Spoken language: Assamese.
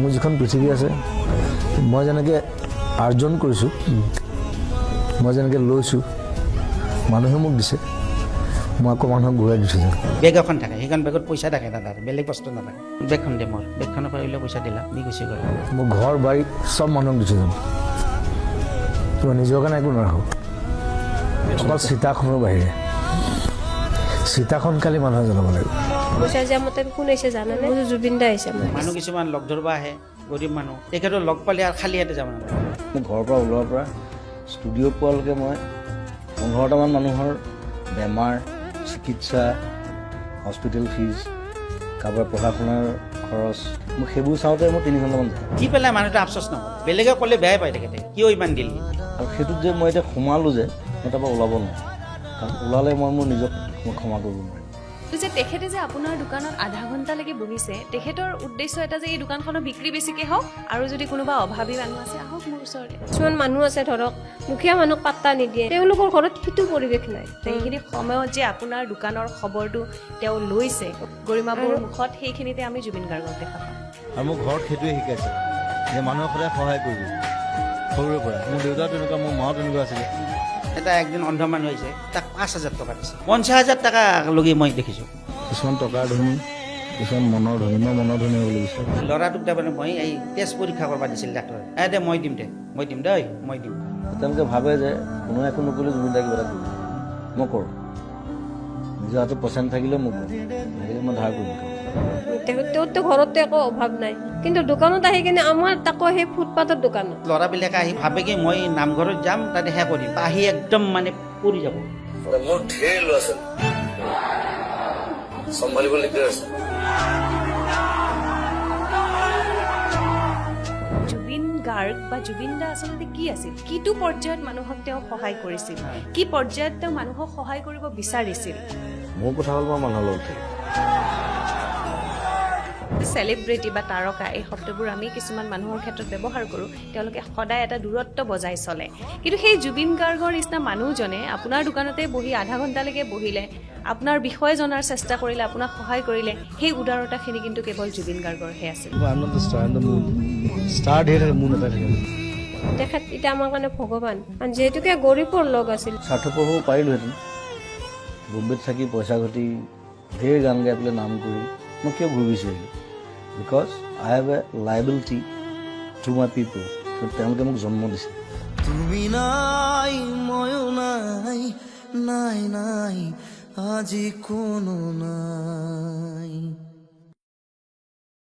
মোৰ যিখন পৃথিৱী আছে মই যেনেকৈ আৰ্জন কৰিছোঁ মই যেনেকৈ লৈছোঁ মানুহে মোক দিছে মই আকৌ মানুহক ঘূৰাই দিছোঁ যেন বেগ এখন থাকে সেইখন বেগত পইচা থাকে দাদা বেলেগ বস্তু নাথাকে বেগখন দে মোৰ বেগখনৰ পৰা আহিলে পইচা দিলা দি গুচি গ'ল মোৰ ঘৰ বাৰী চব মানুহক দিছোঁ যেন তোমাৰ নিজৰ কাৰণে একো নাৰাখোঁ অকল চিতাখনৰ বাহিৰে চিতাখন কালি মানুহে জ্বলাব লাগিব পইচা যে মতে কোন আহিছে জানানে জুবিন দা আহিছে মানুহ কিছুমান লগ ধৰিব আহে গৰীব মানুহ তেখেতৰ লগ পালে আৰু খালী হাতে যাব নালাগে মোৰ ঘৰৰ পৰা ওলোৱাৰ পৰা ষ্টুডিঅ' পোৱালৈকে মই 15টামান মানুহৰ বেমাৰ চিকিৎসা হস্পিটেল ফিজ কাৰোবাৰ পঢ়া শুনাৰ খৰচ মোক সেইবোৰ চাওঁতে মোৰ 3 ঘণ্টামান যায় দি পেলাই মানুহটো আফচোচ নকৰে বেলেগে ক'লে বেয়াই পায় তেখেতে কিয় ইমান দিলি আৰু সেইটোত যে মই এতিয়া সোমালোঁ যে মই তাৰপৰা ওলাব নোৱাৰোঁ কাৰণ ওলালে মই মোৰ নিজক মই ক্ষমা কৰিব নোৱাৰিম যে তেখেতে যে আপোনাৰ দোকানত আধা ঘণ্টালৈকে বহিছে তেখেতৰ উদ্দেশ্য এটা যে এই দোকানখনৰ বিক্ৰী বেছিকৈ হওক আৰু যদি কোনোবা অভাৱী মানুহ আছে আহক মোৰ ওচৰতে কিছুমান মানুহ আছে ধৰক দুখীয়া মানুহক পাত্তা নিদিয়ে তেওঁলোকৰ ঘৰত সেইটো পৰিৱেশ নাই সেইখিনি সময়ত যে আপোনাৰ দোকানৰ খবৰটো তেওঁ লৈছে গৰিমাবোৰ মুখত সেইখিনিতে আমি জুবিন গাৰ্গক দেখা পাওঁ আৰু মোক ঘৰত সেইটোৱে শিকাইছে যে মানুহক সদায় সহায় কৰিব সৰুৰে পৰা মোৰ দেউতাও তেনেকুৱা মোৰ মাও তেনেকুৱা আছিলে এটা একদিন অন্ধ মানুহ আহিছে তাক 5,000 টকা দিছে 50,000 টকা লগি মই দেখিছোঁ কিছুমান টকাৰ ধনী কিছুমান মনৰ ধনী মই মনৰ ধনী হ'বলৈ বিচাৰোঁ ল'ৰাটোক তাৰমানে মই এই তেজ পৰীক্ষা কৰিব দিছিল ডাক্তৰে দে মই দিম দেই মই দিম তেওঁলোকে ভাবে যে কোনোৱে একো নকৰিলে জুবিন দাই কিবা এটা কৰিব মই কৰোঁ নিজৰ হাতত পইচা নাথাকিলেও মই কৰোঁ লাগিলে মই ধাৰ কৰিম তেওঁতো ঘৰতে একো অভাৱ নাই কিন্তু দোকানত আহি কিনে আমাৰ তাকো সেই ফুটপাথৰ দোকানত ল'ৰাবিলাকে আহি ভাবে কি মই নামঘৰত যাম তাতে সেয়া কৰিম আহি একদম মানে পৰি যাব মোৰ ঢেৰ ল'ৰা ছোৱালী চম্ভালিব দিগদাৰ আছে জুবিন গাৰ্গ বা জুবিন দা আচলতে কি আছিল কিটো পৰ্যায়ত মানুহক তেওঁ সহায় কৰিছিল কি পৰ্যায়ত তেওঁ মানুহক সহায় কৰিব বিচাৰিছিল মোৰ কথা হ'ল মই মানুহৰ লগত থাকিম চেলিব্ৰিটি বা তাৰকা এই শব্দবোৰ আমি কিছুমান মানুহৰ ক্ষেত্ৰত ব্যৱহাৰ কৰোঁ তেওঁলোকে সদায় এটা দূৰত্ব বজাই চলে কিন্তু সেই জুবিন গাৰ্গৰ নিচিনা মানুহজনে আপোনাৰ দোকানতে বহি আধা ঘণ্টালৈকে বহিলে আপোনাৰ বিষয়ে জনাৰ চেষ্টা কৰিলে আপোনাক সহায় কৰিলে সেই উদাৰতাখিনি কিন্তু কেৱল জুবিন গাৰ্গৰহে আছিল তেখেত এতিয়া আমাৰ কাৰণে ভগৱান আৰু যিহেতুকে গৰীবৰ লগ আছিল স্বাৰ্থপৰ হ'ব পাৰিলোহেঁতেন বম্বেত থাকি পইচা ঘটি ঢেৰ গান গাই পেলাই নাম কৰি মই কিয় ঘূৰি বিচাৰিলোঁ because I have a liability to my পিপল তেওঁলোকে মোক জন্ম দিছে তুমি নাই ময়ো নাই নাই নাই আজি কোনো নাই